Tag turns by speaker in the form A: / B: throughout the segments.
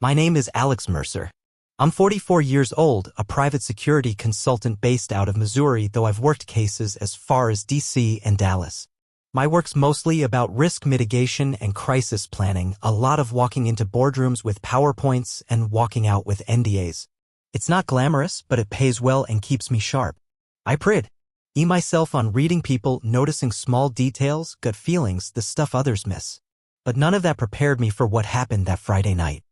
A: My name is Alex Mercer. I'm 44 years old, a private security consultant based out of Missouri, though I've worked cases as far as DC and Dallas. My work's mostly about risk mitigation and crisis planning, a lot of walking into boardrooms with PowerPoints and walking out with NDAs. It's not glamorous, but it pays well and keeps me sharp. I pride myself on reading people, noticing small details, gut feelings, the stuff others miss. But none of that prepared me for what happened that Friday night.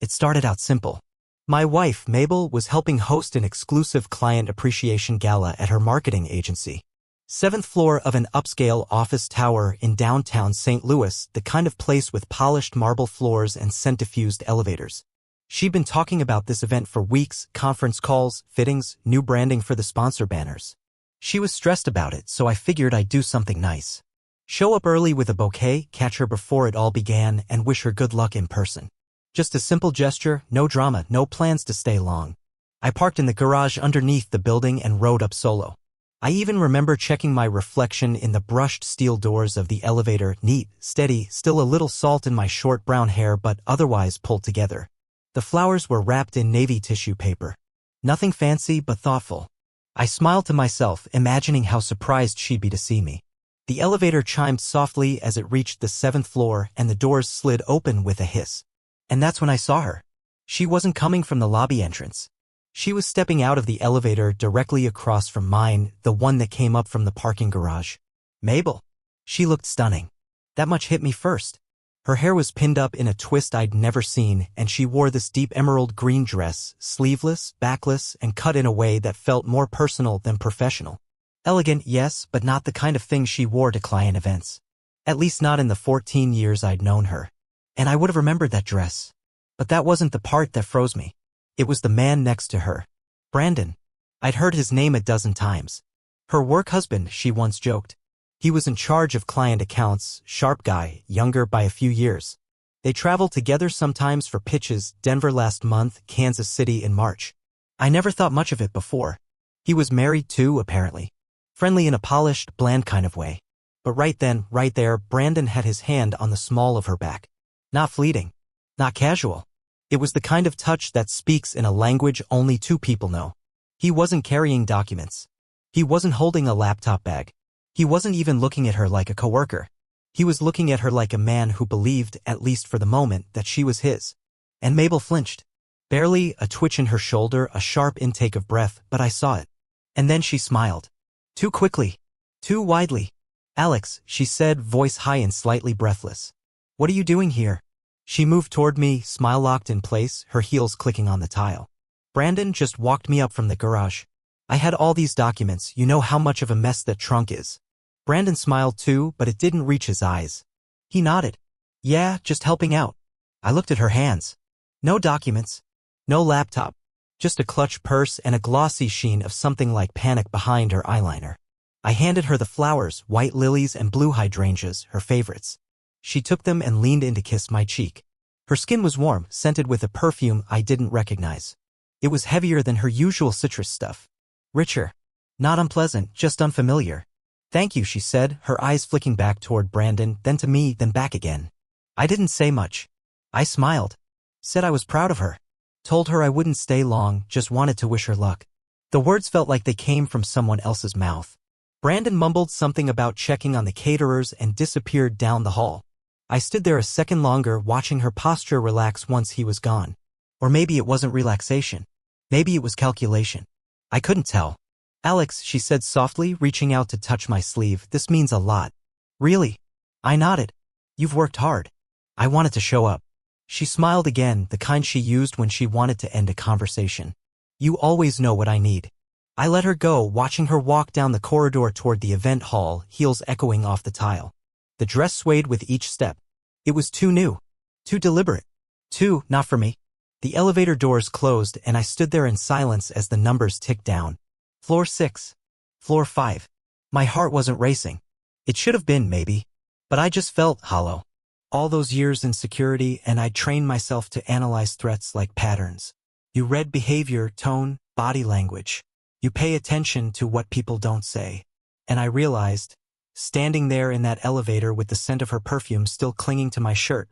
A: It started out simple. My wife, Mabel, was helping host an exclusive client appreciation gala at her marketing agency. 7th floor of an upscale office tower in downtown St. Louis, the kind of place with polished marble floors and scent-diffused elevators. She'd been talking about this event for weeks, conference calls, fittings, new branding for the sponsor banners. She was stressed about it, so I figured I'd do something nice. Show up early with a bouquet, catch her before it all began, and wish her good luck in person. Just a simple gesture, no drama, no plans to stay long. I parked in the garage underneath the building and rode up solo. I even remember checking my reflection in the brushed steel doors of the elevator, neat, steady, still a little salt in my short brown hair but otherwise pulled together. The flowers were wrapped in navy tissue paper. Nothing fancy but thoughtful. I smiled to myself, imagining how surprised she'd be to see me. The elevator chimed softly as it reached the 7th floor and the doors slid open with a hiss. And that's when I saw her. She wasn't coming from the lobby entrance. She was stepping out of the elevator directly across from mine, the one that came up from the parking garage. Mabel. She looked stunning. That much hit me first. Her hair was pinned up in a twist I'd never seen, and she wore this deep emerald green dress, sleeveless, backless, and cut in a way that felt more personal than professional. Elegant, yes, but not the kind of thing she wore to client events. At least not in the 14 years I'd known her. And I would have remembered that dress. But that wasn't the part that froze me. It was the man next to her. Brandon. I'd heard his name a dozen times. Her work husband, she once joked. He was in charge of client accounts, sharp guy, younger by a few years. They traveled together sometimes for pitches, Denver last month, Kansas City in March. I never thought much of it before. He was married too, apparently. Friendly in a polished, bland kind of way. But right then, right there, Brandon had his hand on the small of her back. Not fleeting. Not casual. It was the kind of touch that speaks in a language only two people know. He wasn't carrying documents. He wasn't holding a laptop bag. He wasn't even looking at her like a coworker. He was looking at her like a man who believed, at least for the moment, that she was his. And Mabel flinched. Barely, a twitch in her shoulder, a sharp intake of breath, but I saw it. And then she smiled. Too quickly. Too widely. Alex, she said, voice high and slightly breathless. What are you doing here? She moved toward me, smile locked in place, her heels clicking on the tile. Brandon just walked me up from the garage. I had all these documents, you know how much of a mess that trunk is. Brandon smiled too, but it didn't reach his eyes. He nodded. Yeah, just helping out. I looked at her hands. No documents. No laptop. Just a clutch purse and a glossy sheen of something like panic behind her eyeliner. I handed her the flowers, white lilies and blue hydrangeas, her favorites. She took them and leaned in to kiss my cheek. Her skin was warm, scented with a perfume I didn't recognize. It was heavier than her usual citrus stuff. Richer. Not unpleasant, just unfamiliar. Thank you, she said, her eyes flicking back toward Brandon, then to me, then back again. I didn't say much. I smiled. Said I was proud of her. Told her I wouldn't stay long, just wanted to wish her luck. The words felt like they came from someone else's mouth. Brandon mumbled something about checking on the caterers and disappeared down the hall. I stood there a second longer, watching her posture relax once he was gone. Or maybe it wasn't relaxation. Maybe it was calculation. I couldn't tell. Alex, she said softly, reaching out to touch my sleeve, this means a lot. Really? I nodded. You've worked hard. I wanted to show up. She smiled again, the kind she used when she wanted to end a conversation. You always know what I need. I let her go, watching her walk down the corridor toward the event hall, heels echoing off the tile. The dress swayed with each step. It was too new. Too deliberate. Too, not for me. The elevator doors closed and I stood there in silence as the numbers ticked down. Floor 6. Floor 5. My heart wasn't racing. It should have been, maybe. But I just felt hollow. All those years in security and I'd trained myself to analyze threats like patterns. You read behavior, tone, body language. You pay attention to what people don't say. And I realized, standing there in that elevator with the scent of her perfume still clinging to my shirt,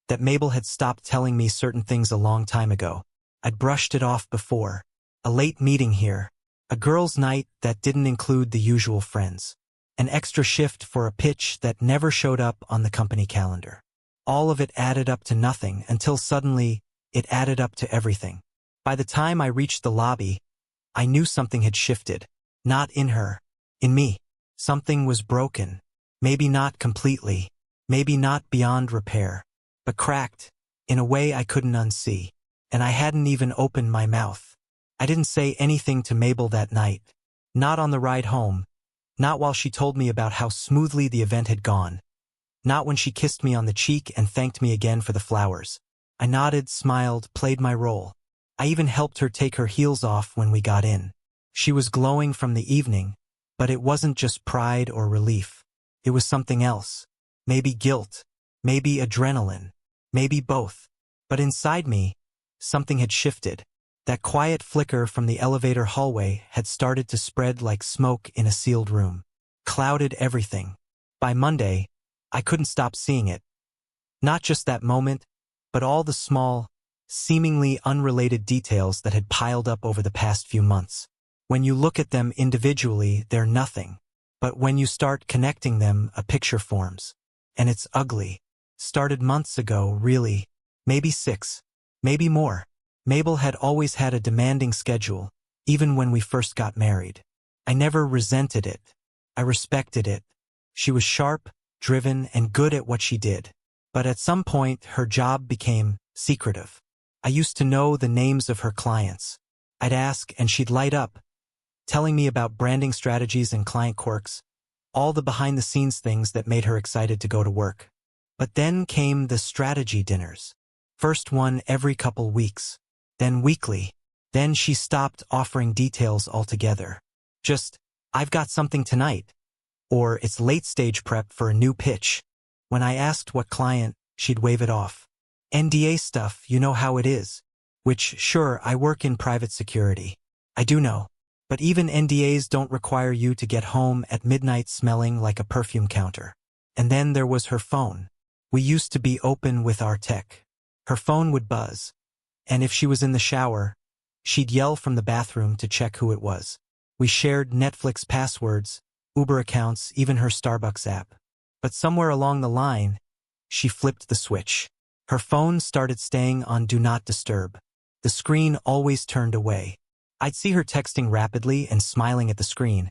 A: that Mabel had stopped telling me certain things a long time ago. I'd brushed it off before. A late meeting here. A girls' night that didn't include the usual friends. An extra shift for a pitch that never showed up on the company calendar. All of it added up to nothing until suddenly it added up to everything. By the time I reached the lobby, I knew something had shifted. Not in her. In me. Something was broken. Maybe not completely. Maybe not beyond repair. But cracked. In a way I couldn't unsee. And I hadn't even opened my mouth. I didn't say anything to Mabel that night. Not on the ride home. Not while she told me about how smoothly the event had gone. Not when she kissed me on the cheek and thanked me again for the flowers. I nodded, smiled, played my role. I even helped her take her heels off when we got in. She was glowing from the evening, but it wasn't just pride or relief. It was something else. Maybe guilt. Maybe adrenaline. Maybe both. But inside me, something had shifted. That quiet flicker from the elevator hallway had started to spread like smoke in a sealed room. Clouded everything. By Monday, I couldn't stop seeing it. Not just that moment, but all the small, seemingly unrelated details that had piled up over the past few months. When you look at them individually, they're nothing. But when you start connecting them, a picture forms. And it's ugly. Started months ago, really. Maybe 6. Maybe more. Mabel had always had a demanding schedule, even when we first got married. I never resented it. I respected it. She was sharp, driven, and good at what she did. But at some point, her job became secretive. I used to know the names of her clients. I'd ask, and she'd light up, telling me about branding strategies and client quirks, all the behind-the-scenes things that made her excited to go to work. But then came the strategy dinners. First one every couple weeks. Then weekly. Then she stopped offering details altogether. Just, I've got something tonight. Or it's late-stage prep for a new pitch. When I asked what client, she'd wave it off. NDA stuff, you know how it is. Which, sure, I work in private security. I do know. But even NDAs don't require you to get home at midnight smelling like a perfume counter. And then there was her phone. We used to be open with our tech. Her phone would buzz. And if she was in the shower, she'd yell from the bathroom to check who it was. We shared Netflix passwords, Uber accounts, even her Starbucks app. But somewhere along the line, she flipped the switch. Her phone started staying on Do Not Disturb. The screen always turned away. I'd see her texting rapidly and smiling at the screen.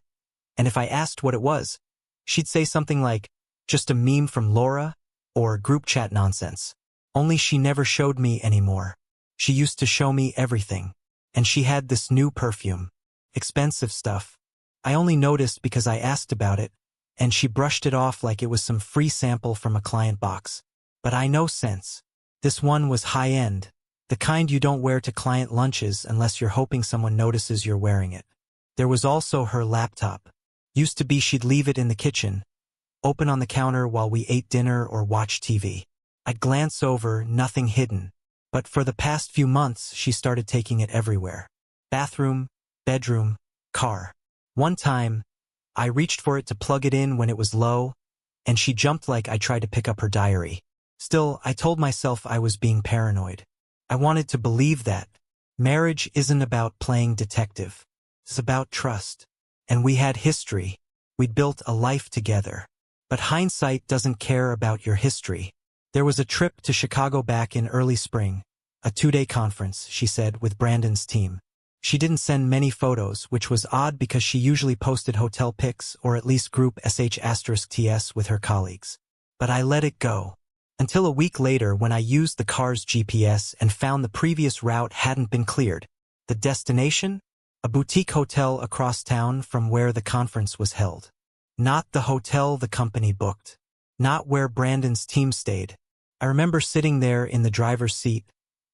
A: And if I asked what it was, she'd say something like, just a meme from Laura, or group chat nonsense. Only she never showed me anymore. She used to show me everything. And she had this new perfume. Expensive stuff. I only noticed because I asked about it, and she brushed it off like it was some free sample from a client box. But I know sense. This one was high-end. The kind you don't wear to client lunches unless you're hoping someone notices you're wearing it. There was also her laptop. Used to be she'd leave it in the kitchen, open on the counter while we ate dinner or watched TV. I'd glance over, nothing hidden. But for the past few months, she started taking it everywhere. Bathroom, bedroom, car. One time, I reached for it to plug it in when it was low, and she jumped like I tried to pick up her diary. Still, I told myself I was being paranoid. I wanted to believe that marriage isn't about playing detective. It's about trust. And we had history. We'd built a life together. But hindsight doesn't care about your history. There was a trip to Chicago back in early spring. A 2-day conference, she said, with Brandon's team. She didn't send many photos, which was odd because she usually posted hotel pics or at least group sh*ts with her colleagues. But I let it go. Until a week later when I used the car's GPS and found the previous route hadn't been cleared. The destination? A boutique hotel across town from where the conference was held. Not the hotel the company booked. Not where Brandon's team stayed. I remember sitting there in the driver's seat,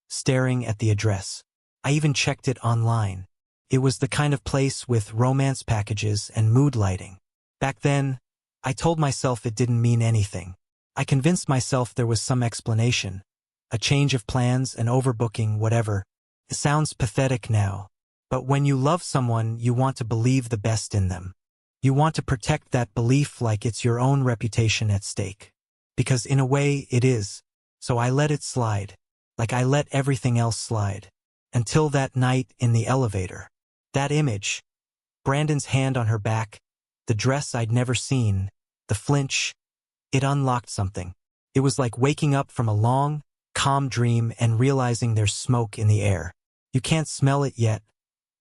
A: staring at the address. I even checked it online. It was the kind of place with romance packages and mood lighting. Back then, I told myself it didn't mean anything. I convinced myself there was some explanation. A change of plans, an overbooking, whatever. It sounds pathetic now. But when you love someone, you want to believe the best in them. You want to protect that belief like it's your own reputation at stake. Because in a way, it is. So I let it slide, like I let everything else slide. Until that night in the elevator. That image, Brandon's hand on her back, the dress I'd never seen, the flinch, it unlocked something. It was like waking up from a long, calm dream and realizing there's smoke in the air. You can't smell it yet,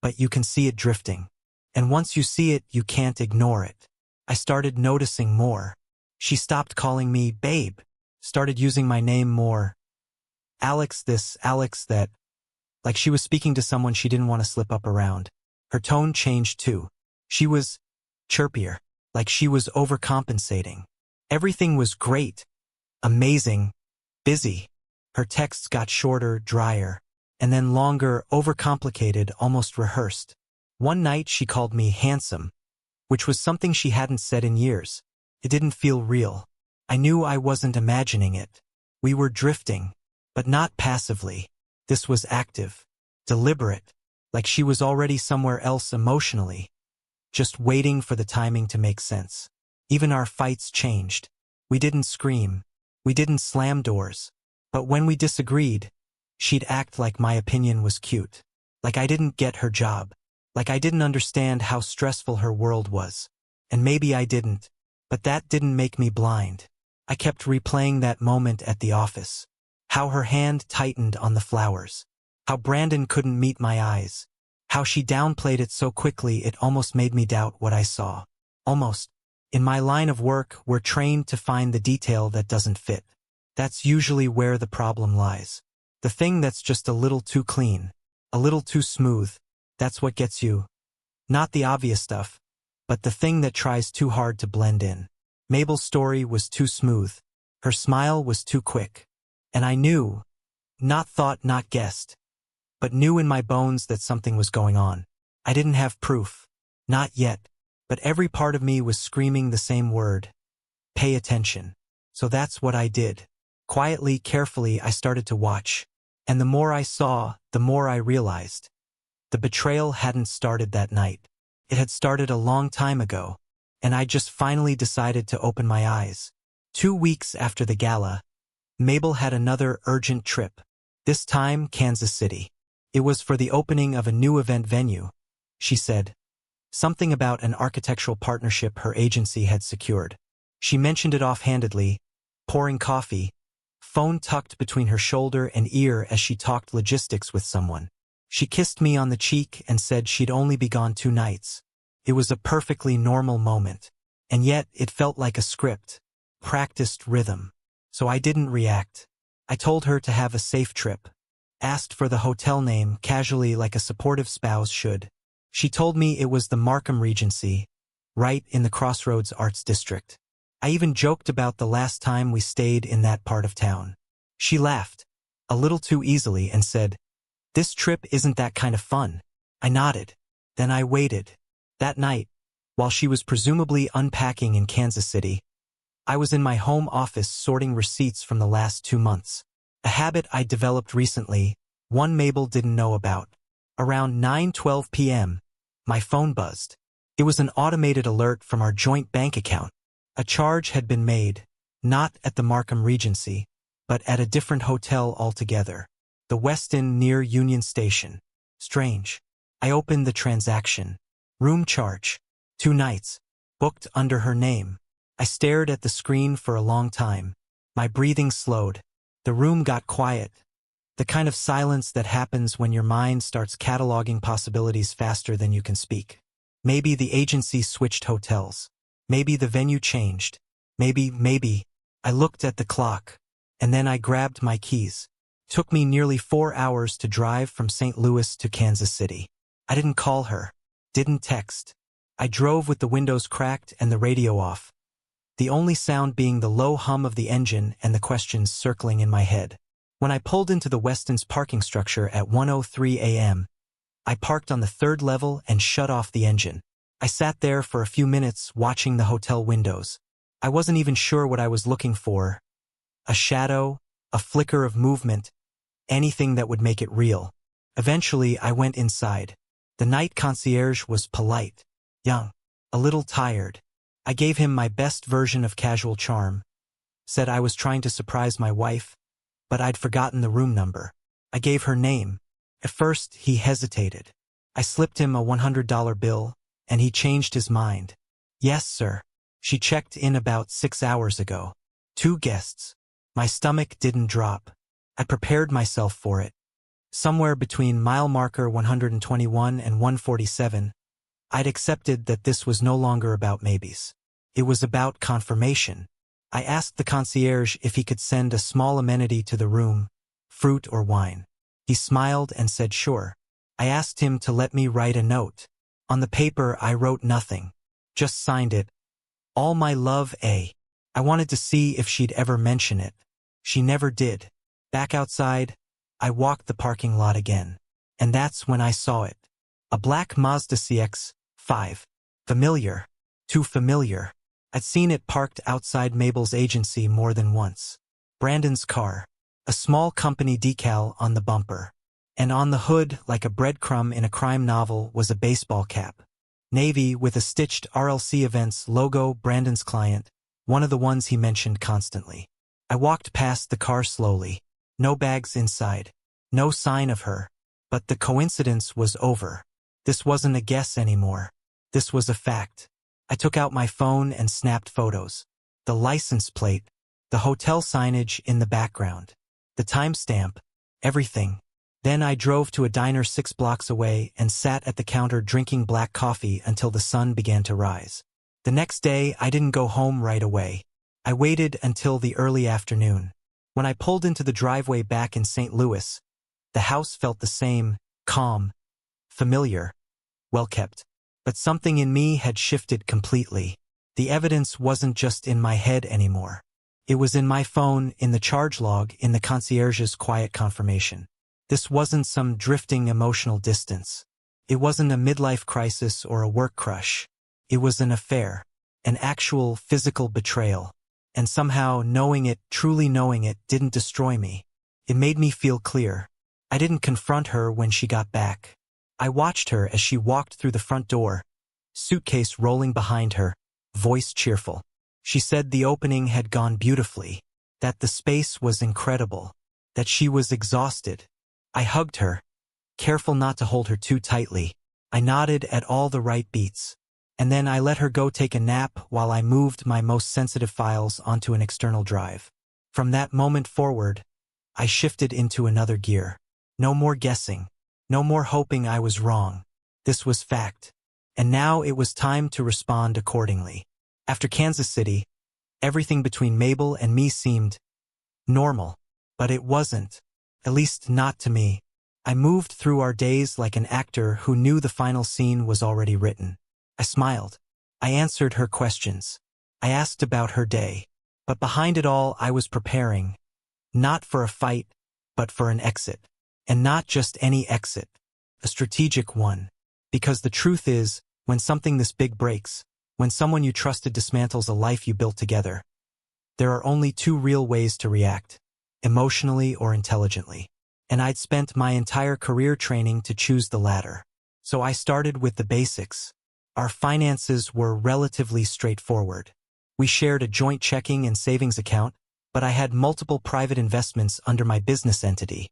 A: but you can see it drifting. And once you see it, you can't ignore it. I started noticing more. She stopped calling me babe, started using my name more. Alex this, Alex that, like she was speaking to someone she didn't want to slip up around. Her tone changed too. She was chirpier, like she was overcompensating. Everything was great, amazing, busy. Her texts got shorter, drier, and then longer, overcomplicated, almost rehearsed. One night she called me handsome, which was something she hadn't said in years. It didn't feel real. I knew I wasn't imagining it. We were drifting, but not passively. This was active, deliberate, like she was already somewhere else emotionally, just waiting for the timing to make sense. Even our fights changed. We didn't scream. We didn't slam doors. But when we disagreed, she'd act like my opinion was cute. Like I didn't get her job. Like I didn't understand how stressful her world was. And maybe I didn't. But that didn't make me blind. I kept replaying that moment at the office. How her hand tightened on the flowers. How Brandon couldn't meet my eyes. How she downplayed it so quickly it almost made me doubt what I saw. Almost. In my line of work, we're trained to find the detail that doesn't fit. That's usually where the problem lies. The thing that's just a little too clean, a little too smooth, that's what gets you. Not the obvious stuff, but the thing that tries too hard to blend in. Mabel's story was too smooth. Her smile was too quick. And I knew, not thought, not guessed, but knew in my bones that something was going on. I didn't have proof. Not yet. But every part of me was screaming the same word. Pay attention. So that's what I did. Quietly, carefully, I started to watch. And the more I saw, the more I realized. The betrayal hadn't started that night. It had started a long time ago. And I just finally decided to open my eyes. 2 weeks after the gala, Mabel had another urgent trip. This time, Kansas City. It was for the opening of a new event venue. She said. Something about an architectural partnership her agency had secured. She mentioned it offhandedly, pouring coffee, phone tucked between her shoulder and ear as she talked logistics with someone. She kissed me on the cheek and said she'd only be gone 2 nights. It was a perfectly normal moment, and yet it felt like a script, practiced rhythm. So I didn't react. I told her to have a safe trip, asked for the hotel name casually like a supportive spouse should. She told me it was the Markham Regency, right in the Crossroads Arts District. I even joked about the last time we stayed in that part of town. She laughed, a little too easily, and said, "This trip isn't that kind of fun." I nodded. Then I waited. That night, while she was presumably unpacking in Kansas City, I was in my home office sorting receipts from the last 2 months. A habit I developed recently, one Mabel didn't know about. Around 9:12 p.m., my phone buzzed. It was an automated alert from our joint bank account. A charge had been made, not at the Markham Regency, but at a different hotel altogether. The Westin near Union Station. Strange. I opened the transaction. Room charge. 2 nights. Booked under her name. I stared at the screen for a long time. My breathing slowed. The room got quiet. The kind of silence that happens when your mind starts cataloging possibilities faster than you can speak. Maybe the agency switched hotels. Maybe the venue changed. Maybe. I looked at the clock. And then I grabbed my keys. Took me nearly 4 hours to drive from St. Louis to Kansas City. I didn't call her. Didn't text. I drove with the windows cracked and the radio off. The only sound being the low hum of the engine and the questions circling in my head. When I pulled into the Westin's parking structure at 1:03 a.m., I parked on the 3rd level and shut off the engine. I sat there for a few minutes watching the hotel windows. I wasn't even sure what I was looking for. A shadow, a flicker of movement, anything that would make it real. Eventually, I went inside. The night concierge was polite, young, a little tired. I gave him my best version of casual charm. Said I was trying to surprise my wife. but I'd forgotten the room number. I gave her name. At first, he hesitated. I slipped him a $100 bill, and he changed his mind. Yes, sir. She checked in about 6 hours ago. 2 guests. My stomach didn't drop. I prepared myself for it. Somewhere between mile marker 121 and 147, I'd accepted that this was no longer about maybes. It was about confirmation. I asked the concierge if he could send a small amenity to the room, fruit or wine. He smiled and said sure. I asked him to let me write a note. On the paper I wrote nothing. Just signed it. All my love, A. I wanted to see if she'd ever mention it. She never did. Back outside, I walked the parking lot again. And that's when I saw it. A black Mazda CX-5. Familiar. Too familiar. I'd seen it parked outside Mabel's agency more than once. Brandon's car. A small company decal on the bumper. And on the hood, like a breadcrumb in a crime novel, was a baseball cap. Navy with a stitched RLC Events logo. Brandon's client, one of the ones he mentioned constantly. I walked past the car slowly. No bags inside. No sign of her. But the coincidence was over. This wasn't a guess anymore. This was a fact. I took out my phone and snapped photos. The license plate, the hotel signage in the background, the timestamp, everything. Then I drove to a diner 6 blocks away and sat at the counter drinking black coffee until the sun began to rise. The next day, I didn't go home right away. I waited until the early afternoon. When I pulled into the driveway back in St. Louis, the house felt the same, calm, familiar, well-kept. But something in me had shifted completely. The evidence wasn't just in my head anymore. It was in my phone, in the charge log, in the concierge's quiet confirmation. This wasn't some drifting emotional distance. It wasn't a midlife crisis or a work crush. It was an affair, an actual physical betrayal. And somehow knowing it, truly knowing it, didn't destroy me. It made me feel clear. I didn't confront her when she got back. I watched her as she walked through the front door, suitcase rolling behind her, voice cheerful. She said the opening had gone beautifully, that the space was incredible, that she was exhausted. I hugged her, careful not to hold her too tightly. I nodded at all the right beats. And then I let her go take a nap while I moved my most sensitive files onto an external drive. From that moment forward, I shifted into another gear. No more guessing. No more hoping I was wrong. This was fact. And now it was time to respond accordingly. After Kansas City, everything between Mabel and me seemed normal. But it wasn't. At least not to me. I moved through our days like an actor who knew the final scene was already written. I smiled. I answered her questions. I asked about her day. But behind it all, I was preparing. Not for a fight, but for an exit. And not just any exit. A strategic one. Because the truth is, when something this big breaks, when someone you trusted dismantles a life you built together, there are only 2 real ways to react. Emotionally or intelligently. And I'd spent my entire career training to choose the latter. So I started with the basics. Our finances were relatively straightforward. We shared a joint checking and savings account, but I had multiple private investments under my business entity,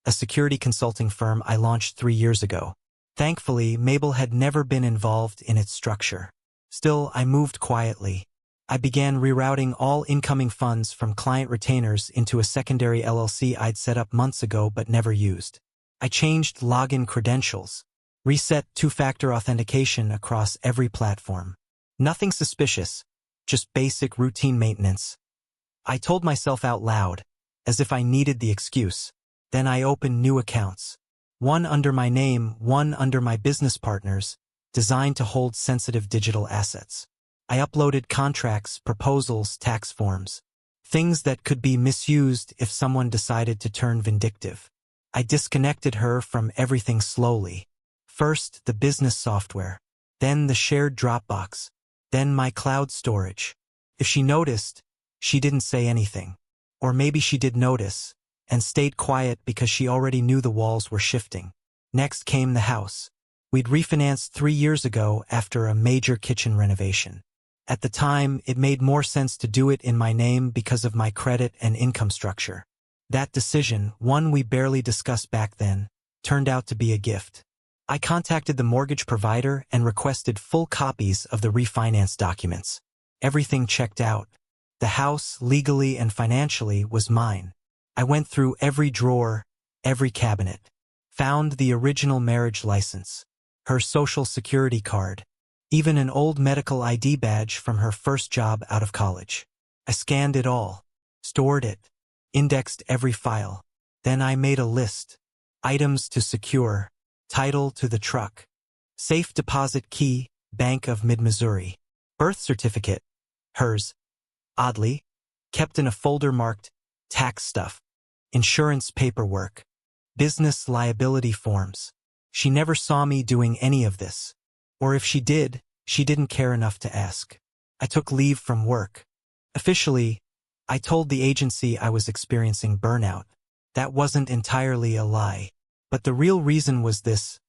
A: a security consulting firm I launched 3 years ago. Thankfully, Mabel had never been involved in its structure. Still, I moved quietly. I began rerouting all incoming funds from client retainers into a secondary LLC I'd set up months ago but never used. I changed login credentials, reset 2-factor authentication across every platform. Nothing suspicious, just basic routine maintenance. I told myself out loud, as if I needed the excuse. Then I opened new accounts. One under my name, one under my business partner's, designed to hold sensitive digital assets. I uploaded contracts, proposals, tax forms. Things that could be misused if someone decided to turn vindictive. I disconnected her from everything slowly. First, the business software. Then the shared Dropbox. Then my cloud storage. If she noticed, she didn't say anything. Or maybe she did notice, and stayed quiet because she already knew the walls were shifting. Next came the house. We'd refinanced 3 years ago after a major kitchen renovation. At the time, it made more sense to do it in my name because of my credit and income structure. That decision, one we barely discussed back then, turned out to be a gift. I contacted the mortgage provider and requested full copies of the refinance documents. Everything checked out. The house, legally and financially, was mine. I went through every drawer, every cabinet. Found the original marriage license, her social security card, even an old medical ID badge from her first job out of college. I scanned it all, stored it, indexed every file. Then I made a list. Items to secure, title to the truck, safe deposit key, Bank of Mid-Missouri. Birth certificate, hers, oddly, kept in a folder marked tax stuff, insurance paperwork, business liability forms. She never saw me doing any of this. Or if she did, she didn't care enough to ask. I took leave from work. Officially, I told the agency I was experiencing burnout. That wasn't entirely a lie. But the real reason was this.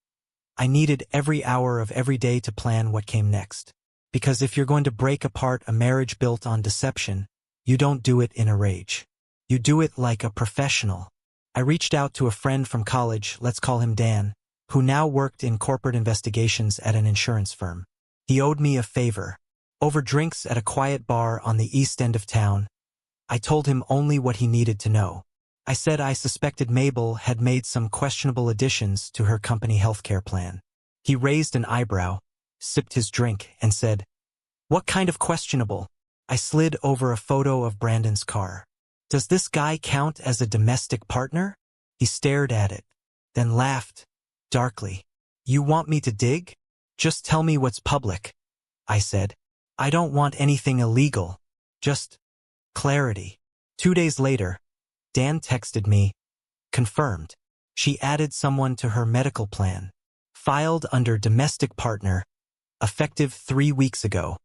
A: I needed every hour of every day to plan what came next. Because if you're going to break apart a marriage built on deception, you don't do it in a rage. You do it like a professional. I reached out to a friend from college, let's call him Dan, who now worked in corporate investigations at an insurance firm. He owed me a favor. Over drinks at a quiet bar on the east end of town, I told him only what he needed to know. I said I suspected Mabel had made some questionable additions to her company healthcare plan. He raised an eyebrow, sipped his drink, and said, "What kind of questionable?" I slid over a photo of Brandon's car. "Does this guy count as a domestic partner?" He stared at it, then laughed, darkly. "You want me to dig? Just tell me what's public," I said. "I don't want anything illegal. Just clarity." 2 days later, Dan texted me, confirmed. She added someone to her medical plan, filed under domestic partner, effective 3 weeks ago.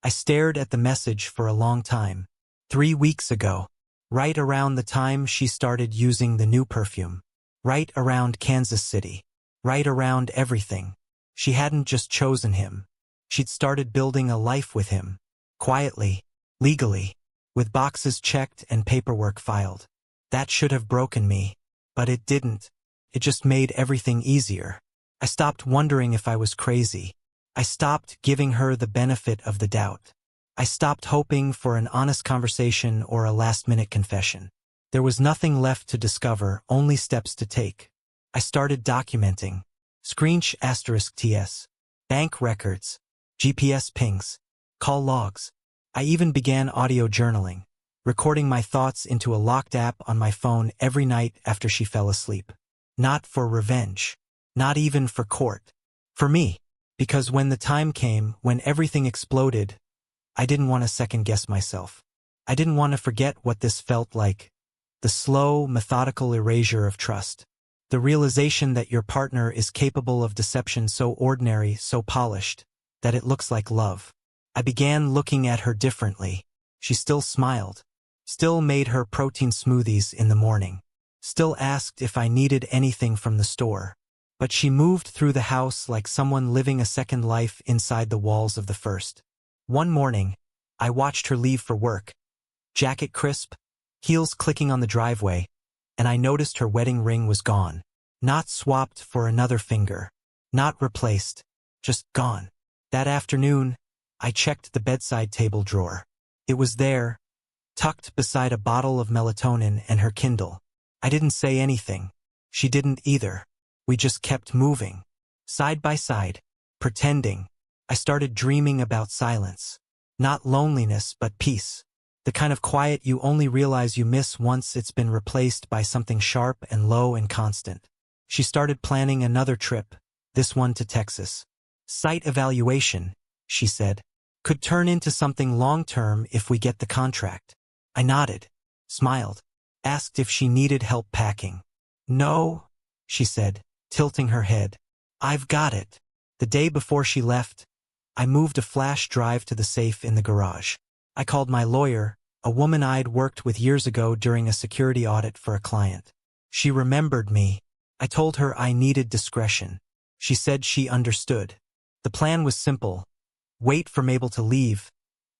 A: I stared at the message for a long time. 3 weeks ago, right around the time she started using the new perfume, right around Kansas City, right around everything. She hadn't just chosen him. She'd started building a life with him, quietly, legally, with boxes checked and paperwork filed. That should have broken me, but it didn't. It just made everything easier. I stopped wondering if I was crazy. I stopped giving her the benefit of the doubt. I stopped hoping for an honest conversation or a last-minute confession. There was nothing left to discover, only steps to take. I started documenting. *TS, bank records, GPS pings, call logs. I even began audio journaling, recording my thoughts into a locked app on my phone every night after she fell asleep. Not for revenge. Not even for court. For me. Because when the time came, when everything exploded, I didn't want to second-guess myself. I didn't want to forget what this felt like. The slow, methodical erasure of trust. The realization that your partner is capable of deception so ordinary, so polished, that it looks like love. I began looking at her differently. She still smiled. Still made her protein smoothies in the morning. Still asked if I needed anything from the store. But she moved through the house like someone living a second life inside the walls of the first. One morning, I watched her leave for work. Jacket crisp, heels clicking on the driveway, and I noticed her wedding ring was gone. Not swapped for another finger. Not replaced. Just gone. That afternoon, I checked the bedside table drawer. It was there, tucked beside a bottle of melatonin and her Kindle. I didn't say anything. She didn't either. We just kept moving. Side by side, pretending. I started dreaming about silence. Not loneliness, but peace. The kind of quiet you only realize you miss once it's been replaced by something sharp and low and constant. She started planning another trip, this one to Texas. Site evaluation, she said, could turn into something long-term if we get the contract. I nodded, smiled, asked if she needed help packing. "No," she said, tilting her head. "I've got it." The day before she left, I moved a flash drive to the safe in the garage. I called my lawyer, a woman I'd worked with years ago during a security audit for a client. She remembered me. I told her I needed discretion. She said she understood. The plan was simple. Wait for Mabel to leave,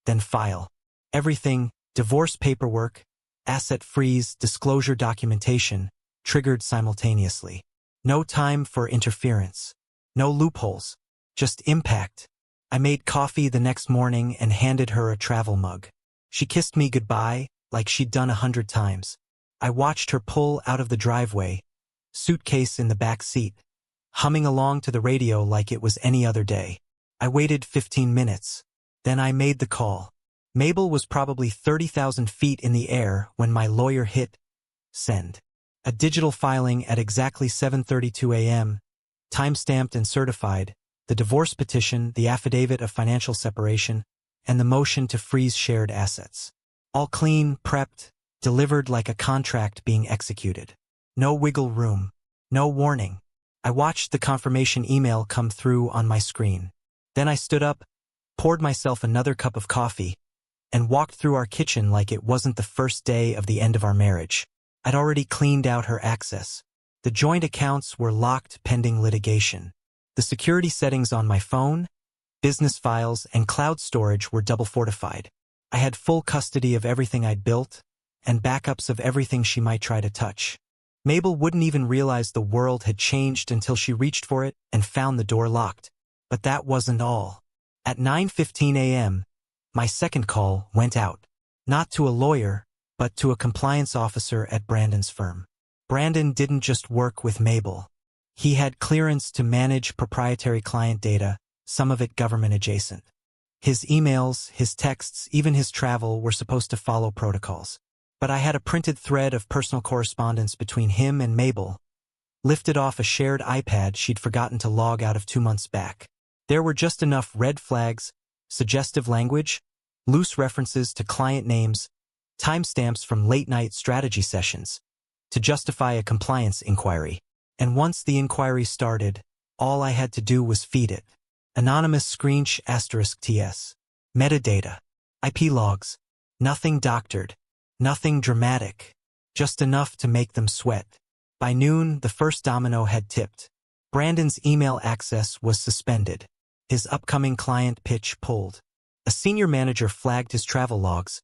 A: then file. Everything, divorce paperwork, asset freeze, disclosure documentation, triggered simultaneously. No time for interference. No loopholes. Just impact. I made coffee the next morning and handed her a travel mug. She kissed me goodbye, like she'd done 100 times. I watched her pull out of the driveway, suitcase in the back seat, humming along to the radio like it was any other day. I waited 15 minutes. Then I made the call. Mabel was probably 30,000 feet in the air when my lawyer hit send. A digital filing at exactly 7:32 a.m., time-stamped and certified, the divorce petition, the affidavit of financial separation, and the motion to freeze shared assets. All clean, prepped, delivered like a contract being executed. No wiggle room. No warning. I watched the confirmation email come through on my screen. Then I stood up, poured myself another cup of coffee, and walked through our kitchen like it wasn't the first day of the end of our marriage. I'd already cleaned out her access. The joint accounts were locked pending litigation. The security settings on my phone, business files, and cloud storage were double fortified. I had full custody of everything I'd built, and backups of everything she might try to touch. Mabel wouldn't even realize the world had changed until she reached for it and found the door locked. But that wasn't all. At 9:15 a.m., my second call went out. Not to a lawyer, but to a compliance officer at Brandon's firm. Brandon didn't just work with Mabel. He had clearance to manage proprietary client data, some of it government adjacent. His emails, his texts, even his travel were supposed to follow protocols. But I had a printed thread of personal correspondence between him and Mabel, lifted off a shared iPad she'd forgotten to log out of 2 months back. There were just enough red flags, suggestive language, loose references to client names, timestamps from late-night strategy sessions, to justify a compliance inquiry. And once the inquiry started, all I had to do was feed it. Anonymous screensh *TS. Metadata. IP logs. Nothing doctored. Nothing dramatic. Just enough to make them sweat. By noon, the first domino had tipped. Brandon's email access was suspended. His upcoming client pitch pulled. A senior manager flagged his travel logs,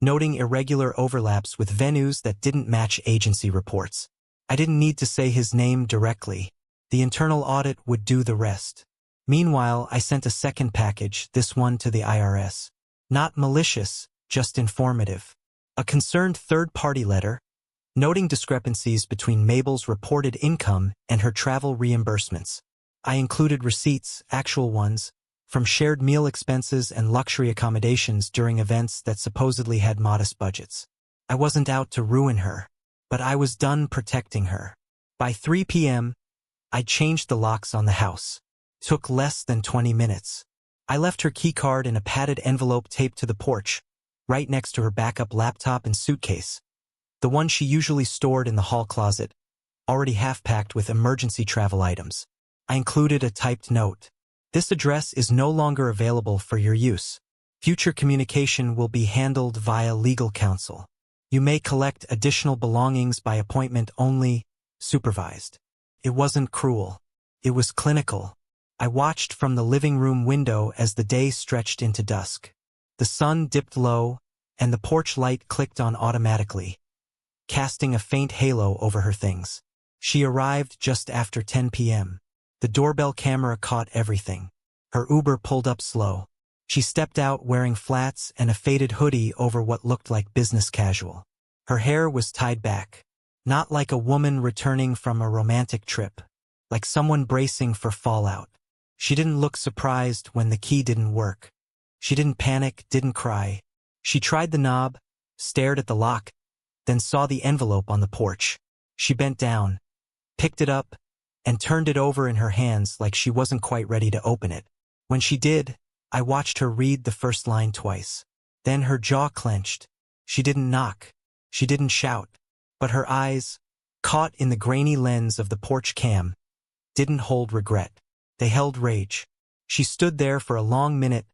A: noting irregular overlaps with venues that didn't match agency reports. I didn't need to say his name directly. The internal audit would do the rest. Meanwhile, I sent a second package, this one to the IRS. Not malicious, just informative. A concerned third-party letter, noting discrepancies between Mabel's reported income and her travel reimbursements. I included receipts, actual ones, from shared meal expenses and luxury accommodations during events that supposedly had modest budgets. I wasn't out to ruin her, but I was done protecting her. By 3 p.m., I changed the locks on the house. Took less than 20 minutes. I left her keycard in a padded envelope taped to the porch, right next to her backup laptop and suitcase, the one she usually stored in the hall closet, already half-packed with emergency travel items. I included a typed note. This address is no longer available for your use. Future communication will be handled via legal counsel. You may collect additional belongings by appointment only, supervised. It wasn't cruel. It was clinical. I watched from the living room window as the day stretched into dusk. The sun dipped low, and the porch light clicked on automatically, casting a faint halo over her things. She arrived just after 10 p.m. The doorbell camera caught everything. Her Uber pulled up slow. She stepped out wearing flats and a faded hoodie over what looked like business casual. Her hair was tied back, not like a woman returning from a romantic trip, like someone bracing for fallout. She didn't look surprised when the key didn't work. She didn't panic, didn't cry. She tried the knob, stared at the lock, then saw the envelope on the porch. She bent down, picked it up, and turned it over in her hands like she wasn't quite ready to open it. When she did, I watched her read the first line twice. Then her jaw clenched. She didn't knock. She didn't shout. But her eyes, caught in the grainy lens of the porch cam, didn't hold regret. They held rage. She stood there for a long minute,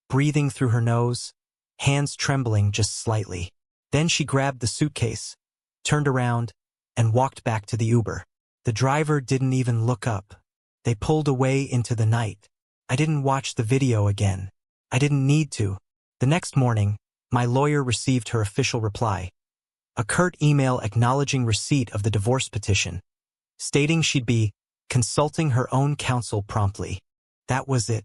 A: breathing through her nose, hands trembling just slightly. Then she grabbed the suitcase, turned around, and walked back to the Uber. The driver didn't even look up. They pulled away into the night. I didn't watch the video again. I didn't need to. The next morning, my lawyer received her official reply. A curt email acknowledging receipt of the divorce petition, stating she'd be consulting her own counsel promptly. That was it.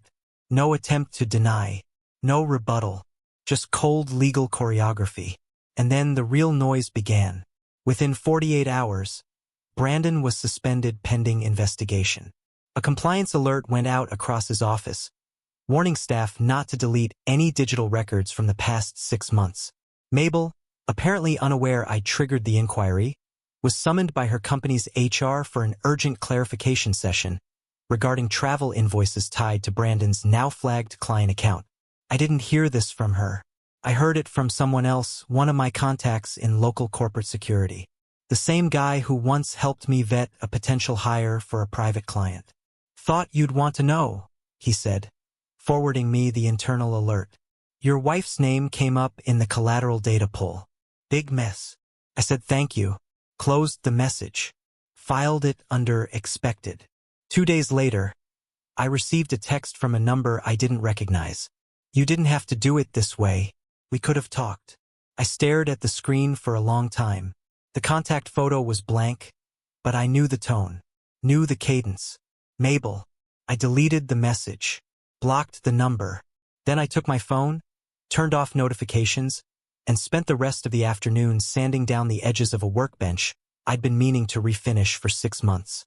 A: No attempt to deny, no rebuttal, just cold legal choreography. And then the real noise began. Within 48 hours, Brandon was suspended pending investigation. A compliance alert went out across his office, warning staff not to delete any digital records from the past 6 months. Mabel, apparently unaware I triggered the inquiry, was summoned by her company's HR for an urgent clarification session regarding travel invoices tied to Brandon's now-flagged client account. I didn't hear this from her. I heard it from someone else, one of my contacts in local corporate security. The same guy who once helped me vet a potential hire for a private client. Thought you'd want to know, he said, forwarding me the internal alert. Your wife's name came up in the collateral data pool. Big mess. I said thank you, closed the message, filed it under expected. 2 days later, I received a text from a number I didn't recognize. You didn't have to do it this way. We could have talked. I stared at the screen for a long time. The contact photo was blank, but I knew the tone, knew the cadence. Mabel. I deleted the message, blocked the number. Then I took my phone, turned off notifications, and spent the rest of the afternoon sanding down the edges of a workbench I'd been meaning to refinish for 6 months.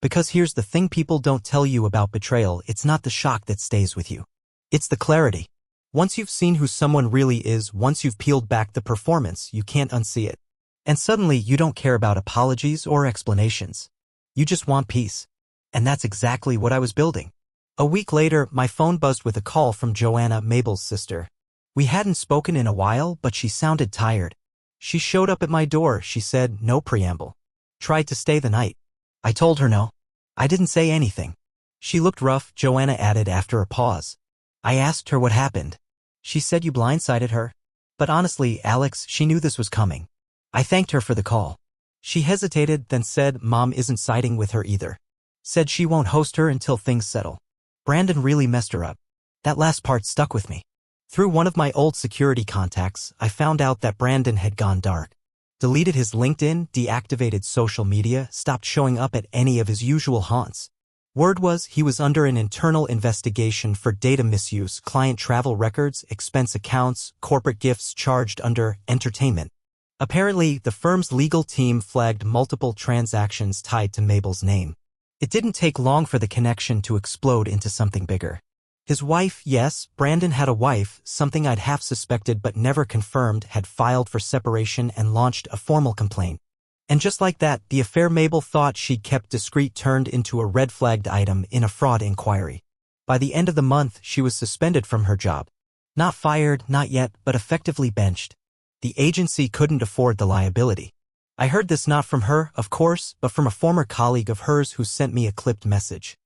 A: Because here's the thing people don't tell you about betrayal, it's not the shock that stays with you. It's the clarity. Once you've seen who someone really is, once you've peeled back the performance, you can't unsee it. And suddenly you don't care about apologies or explanations. You just want peace. And that's exactly what I was building. A week later, my phone buzzed with a call from Joanna, Mabel's sister. We hadn't spoken in a while, but she sounded tired. She showed up at my door, she said, no preamble. Tried to stay the night. I told her no. I didn't say anything. She looked rough, Joanna added after a pause. I asked her what happened. She said you blindsided her. But honestly, Alex, she knew this was coming. I thanked her for the call. She hesitated, then said Mom isn't siding with her either. Said she won't host her until things settle. Brandon really messed her up. That last part stuck with me. Through one of my old security contacts, I found out that Brandon had gone dark. Deleted his LinkedIn, deactivated social media, stopped showing up at any of his usual haunts. Word was he was under an internal investigation for data misuse, client travel records, expense accounts, corporate gifts charged under entertainment. Apparently, the firm's legal team flagged multiple transactions tied to Mabel's name. It didn't take long for the connection to explode into something bigger. His wife, yes, Brandon had a wife, something I'd half suspected but never confirmed, had filed for separation and launched a formal complaint. And just like that, the affair Mabel thought she'd kept discreet turned into a red-flagged item in a fraud inquiry. By the end of the month, she was suspended from her job. Not fired, not yet, but effectively benched. The agency couldn't afford the liability. I heard this not from her, of course, but from a former colleague of hers who sent me a clipped message.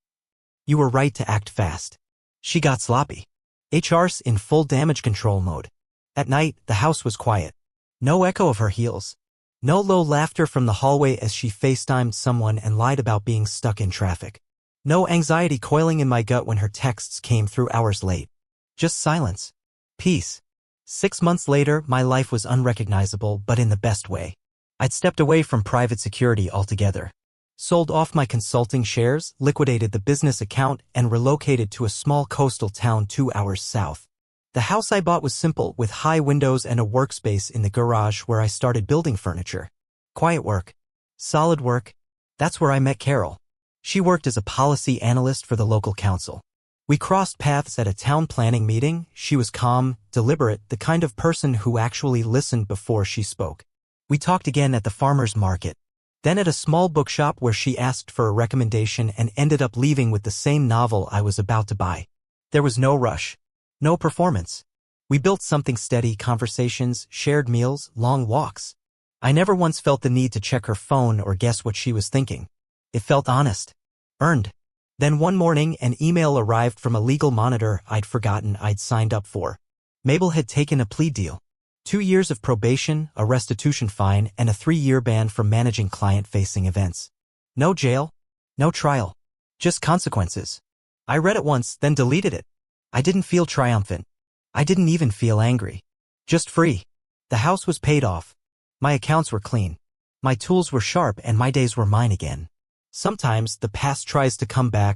A: You were right to act fast. She got sloppy. HR's in full damage control mode. At night, the house was quiet. No echo of her heels. No low laughter from the hallway as she FaceTimed someone and lied about being stuck in traffic. No anxiety coiling in my gut when her texts came through hours late. Just silence. Peace. 6 months later, my life was unrecognizable, but in the best way. I'd stepped away from private security altogether. Sold off my consulting shares, liquidated the business account, and relocated to a small coastal town 2 hours south. The house I bought was simple, with high windows and a workspace in the garage where I started building furniture. Quiet work. Solid work. That's where I met Carol. She worked as a policy analyst for the local council. We crossed paths at a town planning meeting. She was calm, deliberate, the kind of person who actually listened before she spoke. We talked again at the farmer's market. Then at a small bookshop where she asked for a recommendation and ended up leaving with the same novel I was about to buy. There was no rush. No performance. We built something steady, conversations, shared meals, long walks. I never once felt the need to check her phone or guess what she was thinking. It felt honest. Earned. Then one morning, an email arrived from a legal monitor I'd forgotten I'd signed up for. Mabel had taken a plea deal. 2 years of probation, a restitution fine, and a 3-year ban from managing client-facing events. No jail. No trial. Just consequences. I read it once, then deleted it. I didn't feel triumphant. I didn't even feel angry. Just free. The house was paid off. My accounts were clean. My tools were sharp and my days were mine again. Sometimes the past tries to come back,